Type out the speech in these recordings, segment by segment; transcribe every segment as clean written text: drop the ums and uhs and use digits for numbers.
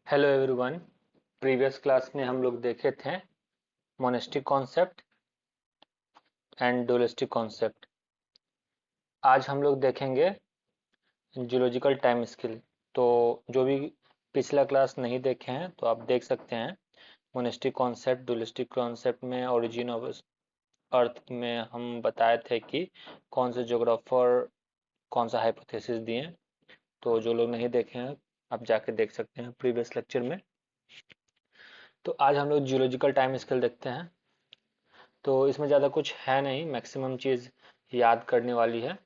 Hello everyone. Previous class में हम लोग देखे थे monastic concept and dualistic concept. आज हम लोग देखेंगे जियोलॉजिकल टाइम स्केल। तो जो भी पिछला क्लास नहीं देखे हैं तो आप देख सकते हैं। मोनेस्टिक कॉन्सेप्ट, डुअलिस्टिक कॉन्सेप्ट में ओरिजिन ऑफ अर्थ में हम बताए थे कि कौन से ज्योग्राफर कौन सा हाइपोथेसिस दिए। तो जो लोग नहीं देखे हैं आप जाके देख सकते हैं प्रीवियस लेक्चर में। तो आज हम लोग जियोलॉजिकल टाइम स्केल देखते हैं। तो इसमें ज़्यादा कुछ है नहीं, मैक्सिमम चीज़ याद करने वाली है।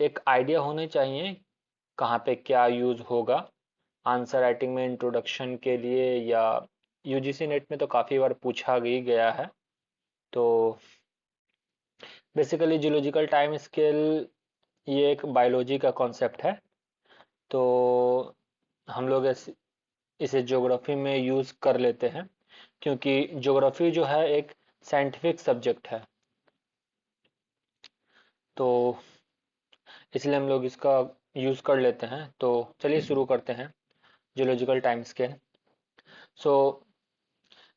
एक आइडिया होने चाहिए कहाँ पे क्या यूज़ होगा। आंसर राइटिंग में इंट्रोडक्शन के लिए या यूजीसी नेट में तो काफ़ी बार पूछा ही गया है। तो बेसिकली जियोलॉजिकल टाइम स्केल ये एक बायोलॉजी का कॉन्सेप्ट है। तो हम लोग इसे ज्योग्राफी में यूज़ कर लेते हैं क्योंकि ज्योग्राफी जो है एक साइंटिफिक सब्जेक्ट है। तो इसलिए हम लोग इसका यूज कर लेते हैं। तो चलिए शुरू करते हैं geological time scale. So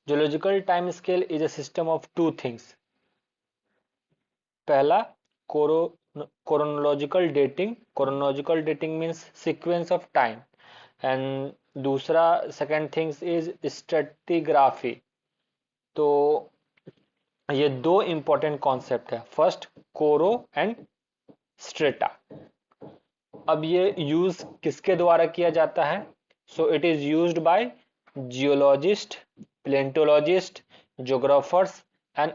geological time scale is a system of two things. पहला chronological dating means sequence of time. And दूसरा सेकंड थिंग्स इज स्ट्रेटिग्राफी। तो ये दो इंपॉर्टेंट कॉन्सेप्ट है, फर्स्ट कोरो एंड स्ट्रेटा। अब ये यूज किसके द्वारा किया जाता है? So it is used by geologist, palaeontologist, geographers and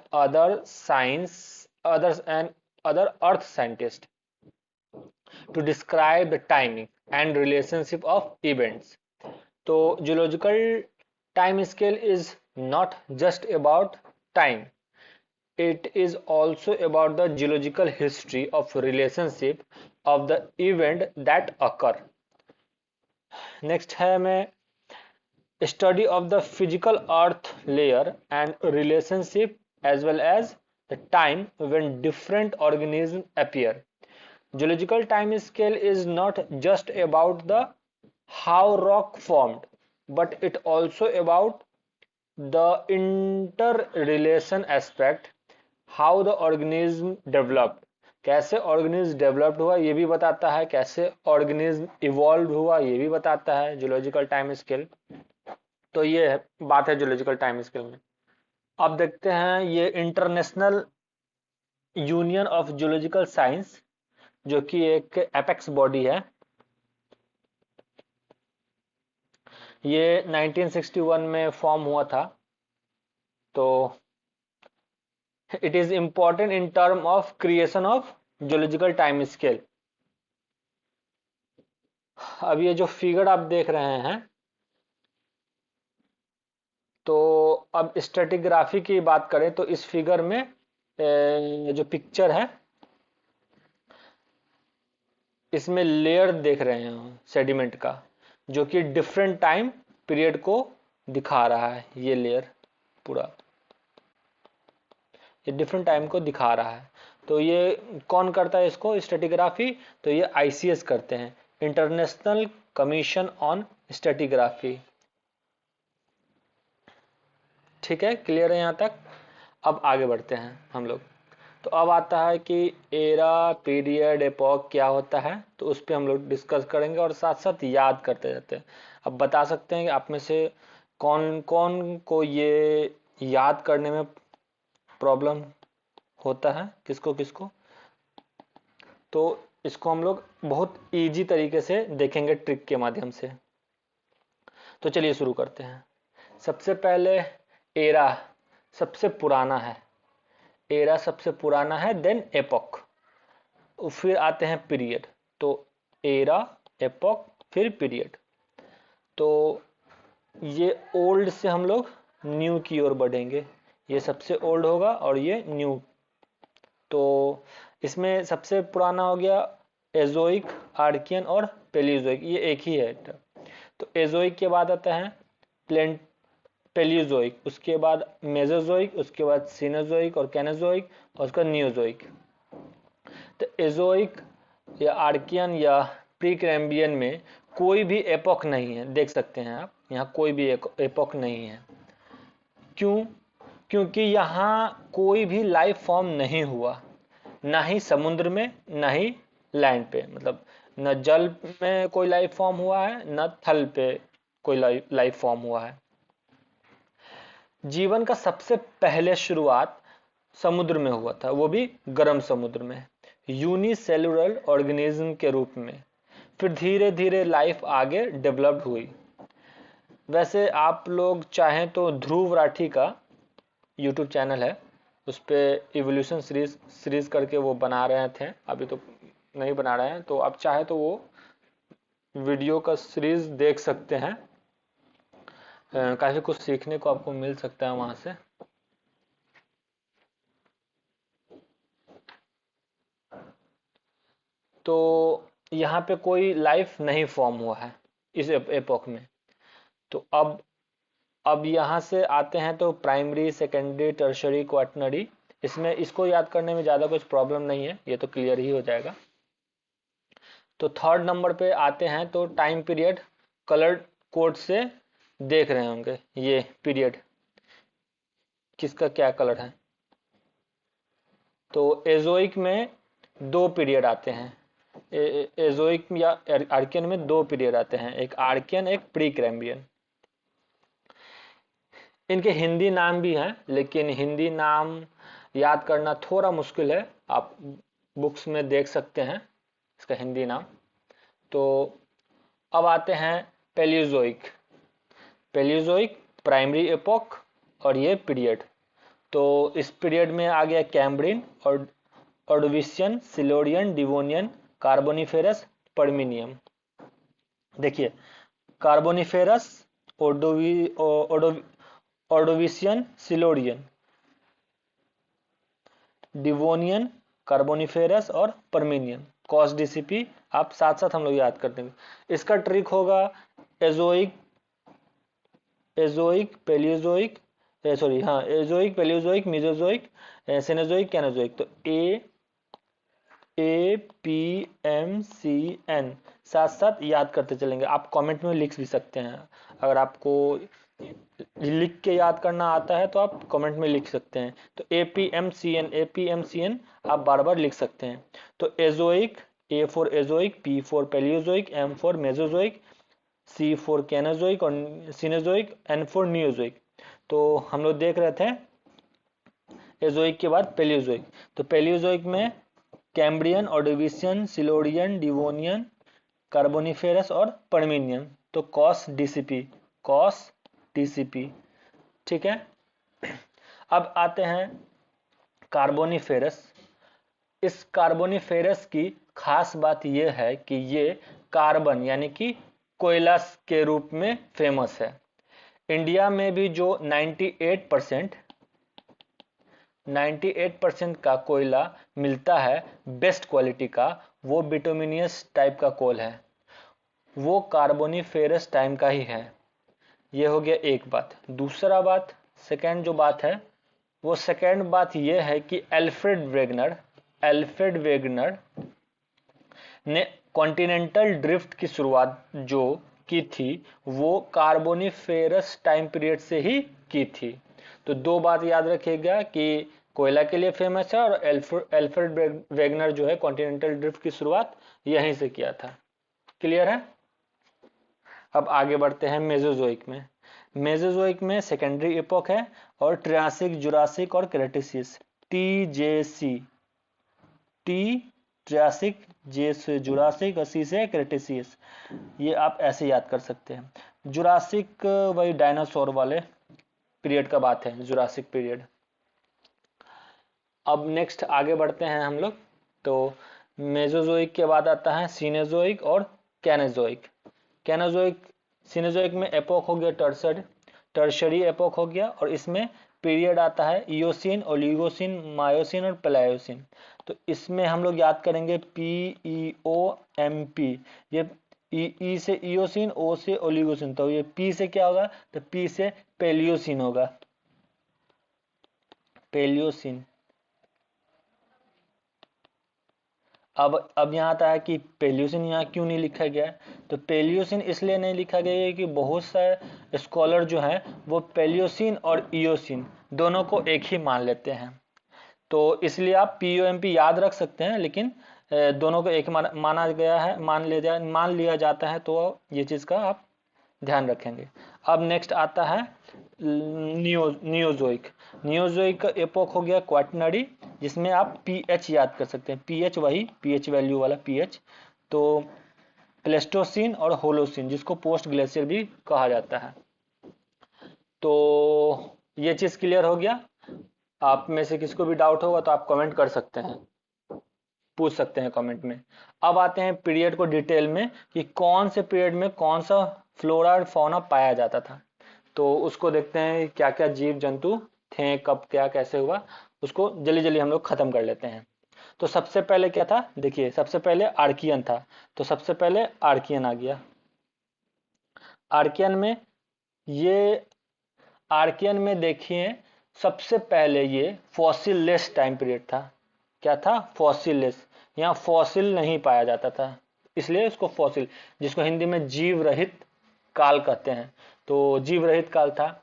other earth scientist to describe the timing and relationship of events. तो geological time scale is not just about time, it is also about the geological history of relationship of the event that occur. Next है मैं study of the physical earth layer and relationship as well as the time when different organisms appear. Geological time scale is not just about the how rock formed, but it also about the interrelation aspect, how the organism developed, कैसे organism developed हुआ ये भी बताता है, कैसे organism evolve हुआ ये भी बताता है जियोलॉजिकल टाइम स्केल। तो ये बात है जियोलॉजिकल टाइम स्केल में। अब देखते हैं ये international union of geological science जो कि एक एपेक्स बॉडी है। ये 1961 में फॉर्म हुआ था। तो it is important in term of creation of geological time scale। अब ये जो फिगर आप देख रहे हैं, तो अब स्ट्रेटिग्राफी की बात करें तो इस फिगर में जो पिक्चर है इसमें लेयर देख रहे हैं सेडिमेंट का, जो कि डिफरेंट टाइम पीरियड को दिखा रहा है। ये लेयर पूरा ये डिफरेंट टाइम को दिखा रहा है। तो ये कौन करता है इसको स्ट्रेटिग्राफी? तो ये आईसीएस करते हैं, इंटरनेशनल कमीशन ऑन स्ट्रेटिग्राफी। ठीक है, क्लियर है यहाँ तक? अब आगे बढ़ते हैं हम लोग। तो अब आता है कि एरा, पीरियड, एपॉक क्या होता है, तो उस पर हम लोग डिस्कस करेंगे और साथ साथ याद करते रहते हैं। अब बता सकते हैं कि आप में से कौन कौन को ये याद करने में प्रॉब्लम होता है, किसको किसको। तो इसको हम लोग बहुत इजी तरीके से देखेंगे ट्रिक के माध्यम से। तो चलिए शुरू करते हैं। सबसे पहले एरा सबसे पुराना है, एरा सबसे पुराना है, देन एपॉक, फिर आते हैं पीरियड। तो एरा, एपॉक, फिर पीरियड। तो ये ओल्ड से हम लोग न्यू की ओर बढ़ेंगे। ये सबसे ओल्ड होगा और ये न्यू। तो इसमें सबसे पुराना हो गया एजोइक, आर्कियन और पेलियोजोइक, ये एक ही है। तो एजोइक के बाद आता है पेलियोजोइक, उसके बाद मेसोजोइक, उसके बाद सीनोजोइक और कैनोजोइक और उसका नियोजोइक। तो एजोइक या आर्कियन या प्री कैम्बियन में कोई भी एपोक नहीं है, देख सकते हैं आप यहाँ कोई भी एपोक नहीं है। क्यों? क्योंकि यहाँ कोई भी लाइफ फॉर्म नहीं हुआ, ना ही समुद्र में ना ही लैंड पे, मतलब न जल में कोई लाइफ फॉर्म हुआ है न थल पे कोई लाइफ फॉर्म हुआ है। जीवन का सबसे पहले शुरुआत समुद्र में हुआ था, वो भी गर्म समुद्र में, यूनिसेलुलर ऑर्गेनिज्म के रूप में। फिर धीरे धीरे लाइफ आगे डेवलप्ड हुई। वैसे आप लोग चाहें तो ध्रुव राठी का यूट्यूब चैनल है, उस पर इवोल्यूशन सीरीज करके वो बना रहे थे, अभी तो नहीं बना रहे हैं, तो आप चाहे तो वो वीडियो का सीरीज देख सकते हैं। काफी कुछ सीखने को आपको मिल सकता है वहां से। तो यहाँ पे कोई लाइफ नहीं फॉर्म हुआ है इस एपोक में। तो अब यहाँ से आते हैं तो प्राइमरी, सेकेंडरी, टर्शरी, क्वाटनरी, इसमें इसको याद करने में ज़्यादा कुछ प्रॉब्लम नहीं है, ये तो क्लियर ही हो जाएगा। तो थर्ड नंबर पे आते हैं तो टाइम पीरियड, कलर कोड से देख रहे होंगे ये पीरियड किसका क्या कलर है। तो एजोइक में 2 पीरियड आते हैं, एजोइक या आर्कियन में 2 पीरियड आते हैं, एक आर्कियन एक प्री कैम्ब्रियन। इनके हिंदी नाम भी हैं, लेकिन हिंदी नाम याद करना थोड़ा मुश्किल है, आप बुक्स में देख सकते हैं इसका हिंदी नाम। तो अब आते हैं पेलियोजोइक। पेलियोजोइक प्राइमरी एपोक और ये पीरियड। तो इस पीरियड में आ गया कैम्ब्रियन और ऑर्डोविशियन, सिल्यूरियन, डिवोनियन, कार्बोनिफेरस, पर्मिनियम। देखिए Carboniferous, Ordovician, Silurian, Devonian, Carboniferous और पर्मिनियन, कॉस डीसीपी आप साथ साथ हम लोग याद कर देंगे। इसका ट्रिक होगा एजोइक, पेलियोजोइक, सॉरी हाँ एजोइक, पेलियोजोइक, मीजोजोइक, सेनोजोइक, कैनोजोइक। तो APMCN साथ साथ याद करते चलेंगे। आप कमेंट में लिख भी सकते हैं, अगर आपको लिख के याद करना आता है तो आप कमेंट में लिख सकते हैं। तो APMCN आप बार बार लिख सकते हैं। तो Azoic, A for Azoic, P for Palaeozoic, M for Mesozoic, C for Cenozoic और सिनोजोइक, N फॉर नियोजोइक। तो हम लोग देख रहे थे एजोइक के बाद पेलियोजोइक। तो पेलियोजोइक में Cambrian, Ordovician, Silurian, Devonian, Carboniferous और पर्मिनियन। तो कॉस डीसीपी, ठीक है। अब आते हैं कार्बोनिफेरस। इस कार्बोनिफेरस की खास बात यह है कि ये कार्बन यानी कि कोयला के रूप में फेमस है। इंडिया में भी जो 98% का कोयला मिलता है बेस्ट क्वालिटी का, वो बिटुमिनियस टाइप का कोल है, वो कार्बोनिफेरस टाइम का ही है। ये हो गया एक बात। दूसरा बात, सेकेंड जो बात है, वो सेकेंड बात ये है कि एल्फ्रेड वेगनर ने कॉन्टिनेंटल ड्रिफ्ट की शुरुआत जो की थी वो कार्बोनिफेरस टाइम पीरियड से ही की थी। तो 2 बात याद रखिएगा कि कोयला के लिए फेमस है और एल्फ्रेड वेगनर जो है कॉन्टिनेंटल ड्रिफ्ट की शुरुआत यहीं से किया था। क्लियर है। अब आगे बढ़ते हैं मेसोजोइक में। मेसोजोइक में सेकेंडरी एपोक है और ट्रियासिक, जुरासिक और Cretaceous, TJC, T Triassic, J से जुरासिक और C से क्रेटेशियस। ये आप ऐसे याद कर सकते हैं। जुरासिक वही डायनासोर वाले पीरियड का बात है, जुरासिक पीरियड। अब नेक्स्ट आगे बढ़ते हैं हम लोग। तो मेसोजोइक के बाद आता है सीनोजोइक और कैनोजोइक। सीनोजोइक में एपोक हो गया टर्शरी एपोक हो गया, और इसमें पीरियड आता है इयोसिन, ओलिगोसिन, मायोसिन और प्लायोसिन। तो इसमें हम लोग याद करेंगे PEOMP। ये ई से इयोसिन, O से ओलिगोसिन, तो ये P से क्या होगा, तो P से पेलियोसिन होगा, पेलियोसिन। अब यहाँ आता है कि पेल्यूसिन यहाँ क्यों नहीं लिखा गया है। तो पेल्यूसिन इसलिए नहीं लिखा गया है कि बहुत सारे स्कॉलर जो हैं वो पेल्यूसिन और इयोसिन दोनों को एक ही मान लेते हैं। तो इसलिए आप पीओएमपी याद रख सकते हैं, लेकिन दोनों को एक माना गया है, मान लिया जाता है। तो ये चीज़ का आप ध्यान रखेंगे। अब नेक्स्ट आता है नियोजोइक। नियोजोइक एपोक हो गया क्वाटरनरी, जिसमें आप पीएच याद कर सकते हैं। पीएच वही पीएच वैल्यू वाला पीएच। तो प्लेस्टोसिन और होलोसिन, जिसको पोस्ट ग्लेशियर भी कहा जाता है। तो ये चीज क्लियर हो गया। आप में से किसको भी डाउट होगा तो आप कमेंट कर सकते हैं, पूछ सकते हैं कमेंट में। अब आते हैं पीरियड को डिटेल में कि कौन से पीरियड में कौन सा फ्लोरा और फौना पाया जाता था। तो उसको देखते हैं क्या क्या जीव जंतु थे, कब क्या कैसे हुआ, उसको जल्दी जल्दी हम लोग खत्म कर लेते हैं। तो सबसे पहले क्या था, देखिए सबसे पहले आर्कियन था। तो सबसे पहले आर्कियन आ गया। आर्कियन में ये आर्कियन में देखिए सबसे पहले ये फॉसिल लेस टाइम पीरियड था। क्या था, फॉसिल लेस। यहाँ फॉसिल नहीं पाया जाता था, इसलिए इसको फॉसिल, जिसको हिंदी में जीव रहित काल कहते हैं। तो जीव रहित काल था।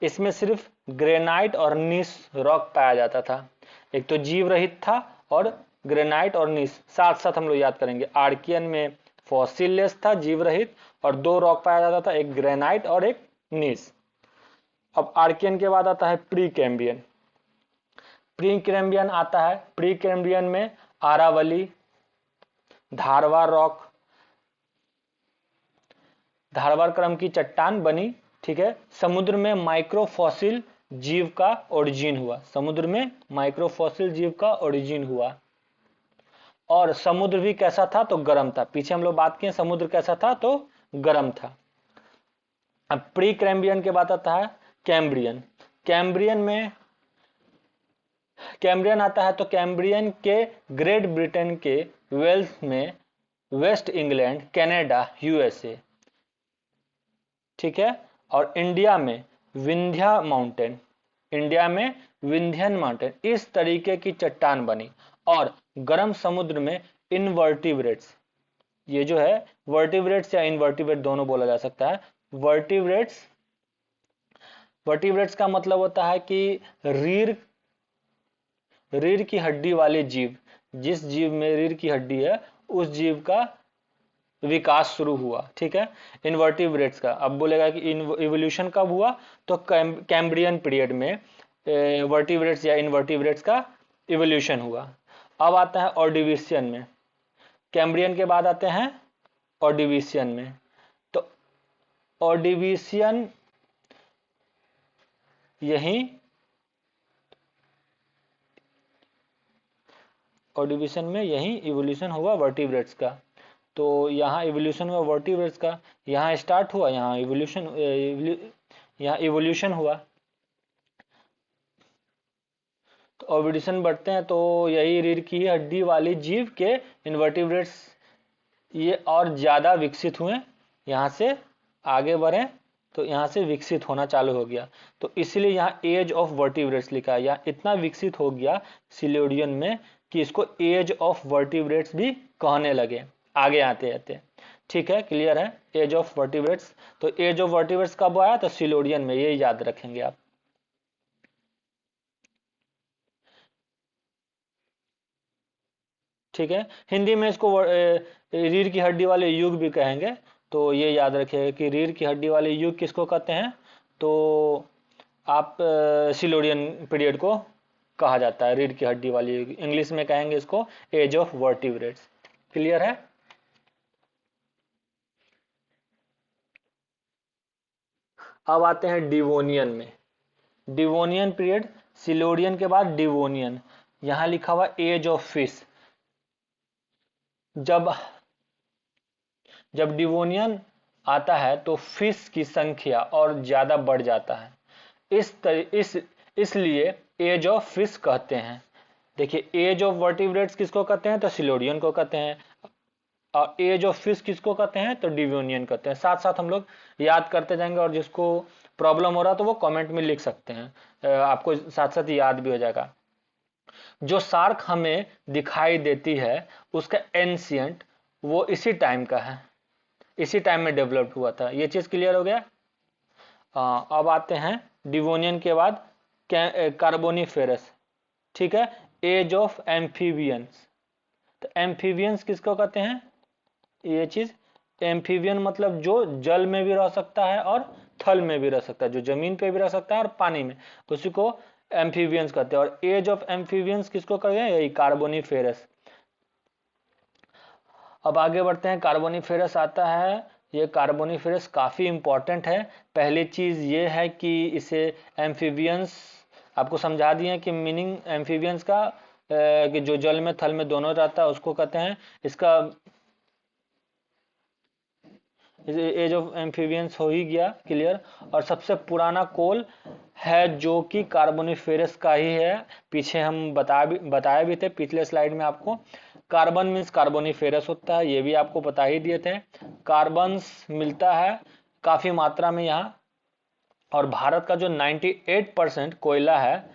इसमें सिर्फ ग्रेनाइट और नीस रॉक पाया जाता था। एक तो जीव रहित था और ग्रेनाइट और नीस साथ साथ हम लोग याद करेंगे। आर्कियन में फॉसिल लेस था, जीव रहित, और दो रॉक पाया जाता था, एक ग्रेनाइट और एक नीस। अब आर्कियन के बाद आता है प्री कैम्बियन। प्री कैम्बियन आता है। प्री कैम्बियन में आरावली, धारवार रॉक, धारवार क्रम की चट्टान बनी। ठीक है। समुद्र में माइक्रोफॉसिल जीव का ओरिजिन हुआ। समुद्र में माइक्रोफॉसिल जीव का ओरिजिन हुआ। और समुद्र भी कैसा था, तो गर्म था। पीछे हम लोग बात किए समुद्र कैसा था, तो गर्म था। अब प्री कैम्ब्रियन के बाद आता है कैम्ब्रियन। कैम्ब्रियन में कैम्ब्रियन आता है। तो कैम्ब्रियन के ग्रेट ब्रिटेन के वेल्स में, वेस्ट इंग्लैंड, कनाडा, यूएसए, ठीक है। और इंडिया में विंध्या माउंटेन, इंडिया में विंध्यन माउंटेन, इस तरीके की चट्टान बनी। और गर्म समुद्र में इनवर्टिब्रेट्स, ये जो है वर्टिब्रेट्स या इनवर्टिब्रेट दोनों बोला जा सकता है। वर्टिब्रेट्स, वर्टिब्रेट्स का मतलब होता है कि रीढ़ की हड्डी वाले जीव। जिस जीव में रीढ़ की हड्डी है उस जीव का विकास शुरू हुआ। ठीक है। इनवर्टिब्रेट्स का अब बोलेगा कि इवोल्यूशन कब हुआ, तो कैम्ब्रियन पीरियड में वर्टिब्रेट्स या इनवर्टिब्रेट्स का इवोल्यूशन हुआ। अब आता है ऑर्डिविशियन में। कैम्ब्रियन के बाद आते हैं ऑर्डिविशियन में। तो ऑर्डिविशियन यही ऑर्डिविशियन में यही इवोल्यूशन हुआ वर्टिब्रेट्स का। तो यहाँ इवोल्यूशन हुआ वर्टिब्रेट्स का, यहाँ स्टार्ट हुआ, यहाँ इवोल्यूशन हुआ। तो ऑर्बिडिशन बढ़ते हैं तो यही रीढ़ की हड्डी वाली जीव के इनवर्टिब्रेट्स ये और ज्यादा विकसित हुए, यहाँ से आगे बढ़े तो यहाँ से विकसित होना चालू हो गया। तो इसलिए यहाँ एज ऑफ वर्टिब्रेट्स लिखा है। यहाँ इतना विकसित हो गया सिलोडियन में कि इसको एज ऑफ वर्टिब्रेट्स भी कहने लगे आगे आते आते। ठीक है, क्लियर है। एज ऑफ वर्टिब्रेट्स, तो एज ऑफ वर्टिब्रेट्स कब आया, तो सिलोडियन में, ये याद रखेंगे आप। ठीक है। हिंदी में इसको रीढ़ की हड्डी वाले युग भी कहेंगे। तो ये याद रखिएगा कि रीढ़ की हड्डी वाले युग किसको कहते हैं, तो आप सिलोडियन पीरियड को कहा जाता है। रीढ़ की हड्डी वाली युग, इंग्लिश में कहेंगे इसको एज ऑफ वर्टिब्रेट्स। क्लियर है। अब आते हैं डिवोनियन में। डिवोनियन पीरियड, सिलोडियन के बाद डिवोनियन। यहां लिखा हुआ एज ऑफ फिश। जब डिवोनियन आता है तो फिश की संख्या और ज्यादा बढ़ जाता है। इसलिए एज ऑफ फिश कहते हैं। देखिए एज ऑफ वर्टिब्रेट्स किसको कहते हैं, तो सिलोडियन को कहते हैं। और एज ऑफ फिश किसको कहते हैं, तो डिवोनियन कहते हैं। साथ साथ हम लोग याद करते जाएंगे, और जिसको प्रॉब्लम हो रहा तो वो कमेंट में लिख सकते हैं, आपको साथ साथ याद भी हो जाएगा। जो शार्क हमें दिखाई देती है उसका एंशियंट वो इसी टाइम का है, इसी टाइम में डेवलप हुआ था। ये चीज क्लियर हो गया। अब आते हैं डिवोनियन के बाद कार्बोनिफेरस। ठीक है, एज ऑफ एम्फीबियंस। तो एम्फीबियंस किसको कहते हैं? ये चीज एम्फीबियन मतलब जो जल में भी रह सकता है और थल में भी रह सकता है, जो जमीन पे भी रह सकता है और पानी में, उसी को एम्फीबियंस कहते हैं। और एज ऑफ एम्फीबियंस किसको कहते हैं? यही कार्बोनिफेरस। अब आगे बढ़ते हैं, कार्बोनिफेरस आता है। ये कार्बोनिफेरस काफी इंपॉर्टेंट है। पहली चीज ये है कि इसे एम्फीबियंस आपको समझा दिए कि मीनिंग एम्फीबियंस का कि जो जल में थल में दोनों रहता है उसको कहते हैं। इसका एज ऑफ एम्फीबियंस हो ही गया क्लियर। और सबसे पुराना कोल है जो कि कार्बोनिफेरस का ही है। पीछे हम बताए भी थे पिछले स्लाइड में आपको। कार्बन मीन्स कार्बोनिफेरस होता है, ये भी आपको बता ही दिए थे। कार्बन्स मिलता है काफी मात्रा में यहाँ। और भारत का जो 98% कोयला है,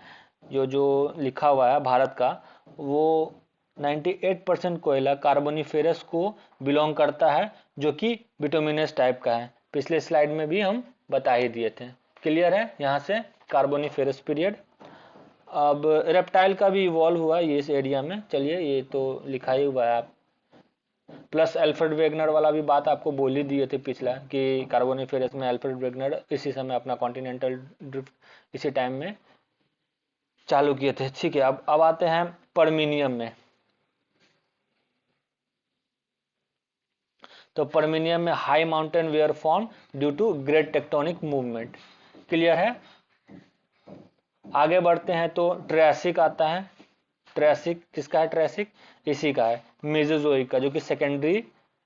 जो लिखा हुआ है भारत का, वो 98% कोयला कार्बोनिफेरस को बिलोंग करता है, जो कि बिटुमिनस टाइप का है। पिछले स्लाइड में भी हम बता ही दिए थे। क्लियर है यहाँ से कार्बोनिफेरस पीरियड। अब रेप्टाइल का भी इवॉल्व हुआ ये इस एरिया में। चलिए, ये तो लिखा ही हुआ है आप। प्लस अल्फ्रेड वेगनर वाला भी बात आपको बोल ही दिए थे पिछला, कि कार्बोनिफेरस में अल्फ्रेड वेगनर इसी समय अपना कॉन्टिनेंटल ड्रिफ्ट इसी टाइम में चालू किए थे। ठीक है, अब आते हैं परमिनियम में। तो परमिनियम में high mountain were form due to great tectonic movement. Clear है। आगे बढ़ते हैं तो ट्रैसिक आता है। ट्रैसिक किसका है? ट्रैसिक इसी का है, मेसोजोइक का, जो कि सेकेंडरी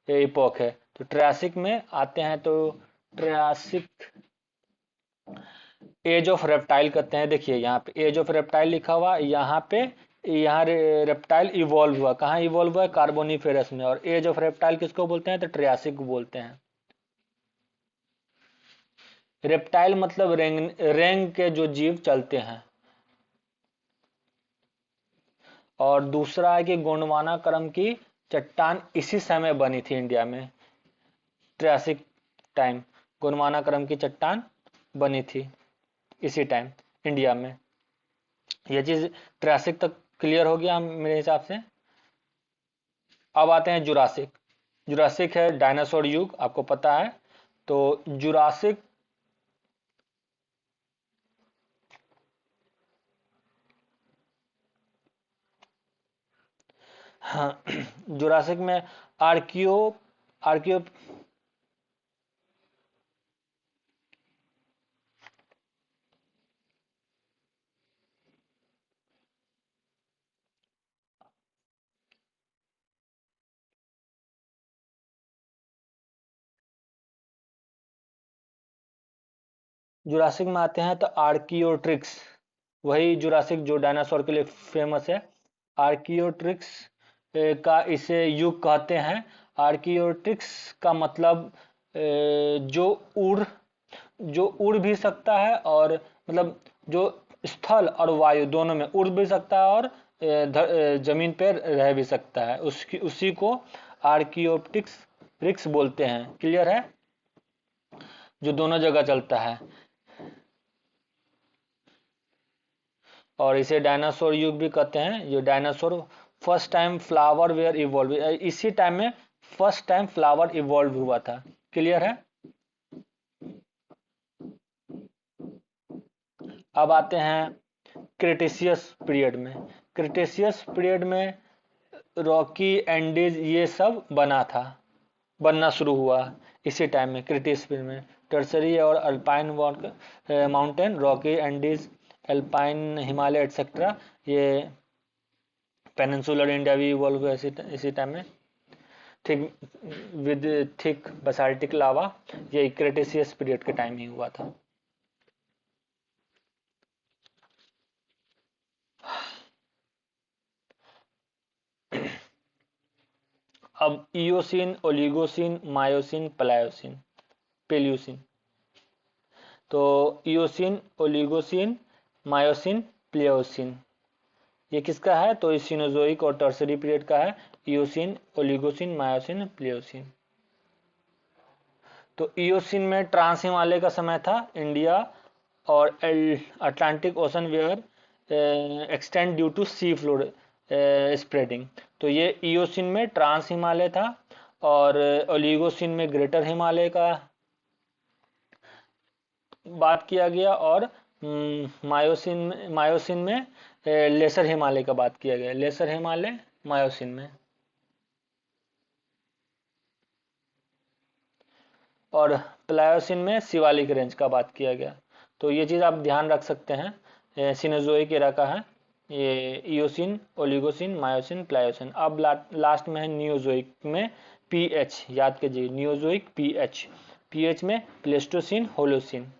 इपोक है। तो ट्रैसिक में आते हैं तो ट्रैसिक एज ऑफ रेप्टाइल कहते हैं। देखिए यहाँ पे एज ऑफ रेप्टाइल लिखा हुआ, यहाँ पे यहाँ रेप्टाइल इवॉल्व हुआ। कहाँ इवॉल्व हुआ है? कार्बोनिफेरस में। और एज ऑफ रेप्टाइल किसको बोलते हैं? तो ट्रियासिक को बोलते हैं। रेप्टाइल मतलब रेंग के जो जीव चलते हैं। और दूसरा है कि गोंडवाना क्रम की चट्टान इसी समय बनी थी इंडिया में। ट्रियासिक टाइम गोंडवाना क्रम की चट्टान बनी थी इसी टाइम इंडिया में। यह चीज ट्रियासिक तक क्लियर हो गया मेरे हिसाब से। अब आते हैं जुरासिक। जुरासिक है डायनासोर युग, आपको पता है। तो जुरासिक हाँ, जुरासिक में आर्कियो आर्कियो जुरासिक में आते हैं तो आर्कियोट्रिक्स, वही जुरासिक जो डायनासोर के लिए फेमस है। आर्कियोट्रिक्स का इसे युग कहते हैं। आर्कियोट्रिक्स का मतलब जो उड़ जो उड़ भी सकता है, और मतलब जो स्थल और वायु दोनों में उड़ भी सकता है और जमीन पर रह भी सकता है, उसकी उसी को आर्कियोप्टिक्स रिक्स बोलते हैं। क्लियर है, जो दोनों जगह चलता है। और इसे डायनासोर युग भी कहते हैं। ये dinosaur first time flower were evolve, इसी टाइम में फर्स्ट टाइम फ्लावर इवॉल्व हुआ था। क्लियर है। अब आते हैं क्रिटेशियस पीरियड में। क्रिटेशियस पीरियड में रॉकी एंडीज ये सब बनना शुरू हुआ इसी टाइम में, क्रिटेशियस पीरियड में। टर्सरी और Alpine mountain, Rocky Andes, Alpine Himalaya etcetera, ये पेनिनसुलर इंडिया भी इवॉल्व हुआ इसी टाइम में। Thick with thick basaltic lava, ये क्रिटेशियस पीरियड के टाइम ही हुआ था। अब eosin, Oligocene, myosin, Pliocene, Palaeocene. तो इयोसिन, ओलिगोसिन, मायोसिन, प्लेयोसिन। ये किसका है? तो सीनोजोइक और टर्सरी पीरियड का है, इयोसिन, ओलिगोसिन, मायोसिन, प्लियोसिन। तो इयोसिन में ट्रांस हिमालय का समय था, इंडिया और Atlantic ocean were extend due to sea floor spreading. तो ये इयोसिन में ट्रांस हिमालय था, और ओलिगोसिन में ग्रेटर हिमालय का बात किया गया, और मायोसिन में लेसर हिमालय का बात किया गया, लेसर हिमालय मायोसिन में। और प्लायोसिन में शिवालिक रेंज का बात किया गया। तो ये चीज़ आप ध्यान रख सकते हैं, सिनोजोइक एरा का है ये, इयोसिन, ओलिगोसिन, मायोसिन, प्लायोसिन। अब लास्ट में है नियोजोइक में पीएच, याद कीजिए नियोजोइक पीएच, पीएच में Pleistocene, Holocene.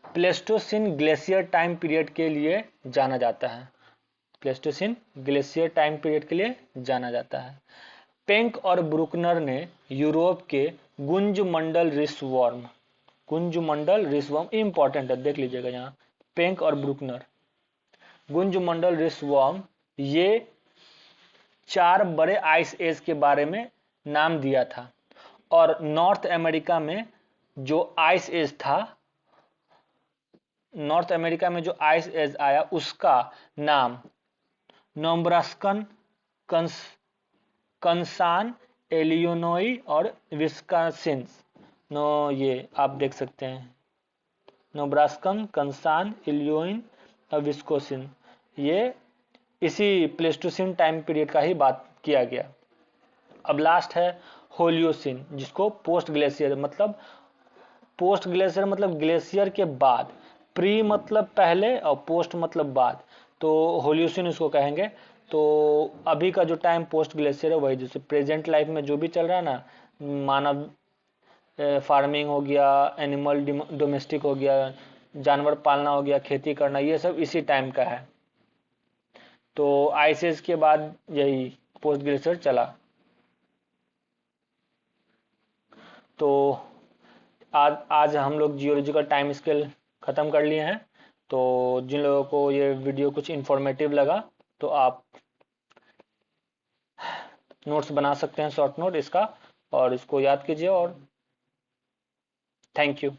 Pleistocene glacier time period के लिए जाना जाता है, प्लेस्टोसिन ग्लेशियर टाइम पीरियड के लिए जाना जाता है। पेंक और ब्रुकनर ने यूरोप के गुंजमंडल रिसवर्म, गुंजमंडल रिसवर्म इंपॉर्टेंट है, देख लीजिएगा यहाँ, पेंक और ब्रुकनर, गुंजमंडल रिसवर्म, ये 4 बड़े आइस एज के बारे में नाम दिया था। और नॉर्थ अमेरिका में जो आइस एज था, नॉर्थ अमेरिका में जो आइस एज आया उसका नाम नोब्रास्कन, कंसान, इलिनोई और विस्कॉन्सिन, नो ये आप देख सकते हैं, नोब्रास्कन, कंसान, इलिनोई और विस्कोसिन, ये इसी प्लेस्टोसिन टाइम पीरियड का ही बात किया गया। अब लास्ट है होलियोसिन, जिसको पोस्ट ग्लेशियर मतलब, पोस्ट ग्लेशियर मतलब ग्लेशियर के बाद, प्री मतलब पहले और पोस्ट मतलब बाद, तो होलियोसिन इसको कहेंगे। तो अभी का जो टाइम पोस्ट ग्लेशियर है वही, जैसे प्रेजेंट लाइफ में जो भी चल रहा है ना, मानव फार्मिंग हो गया, एनिमल डोमेस्टिक हो गया, जानवर पालना हो गया, खेती करना, ये सब इसी टाइम का है। तो आइस एज के बाद यही पोस्ट ग्लेशियर चला। तो आज हम लोग जियोलॉजिकल टाइम स्केल ख़त्म कर लिए हैं। तो जिन लोगों को ये वीडियो कुछ इन्फॉर्मेटिव लगा तो आप नोट्स बना सकते हैं, शॉर्ट नोट इसका, और इसको याद कीजिए। और थैंक यू।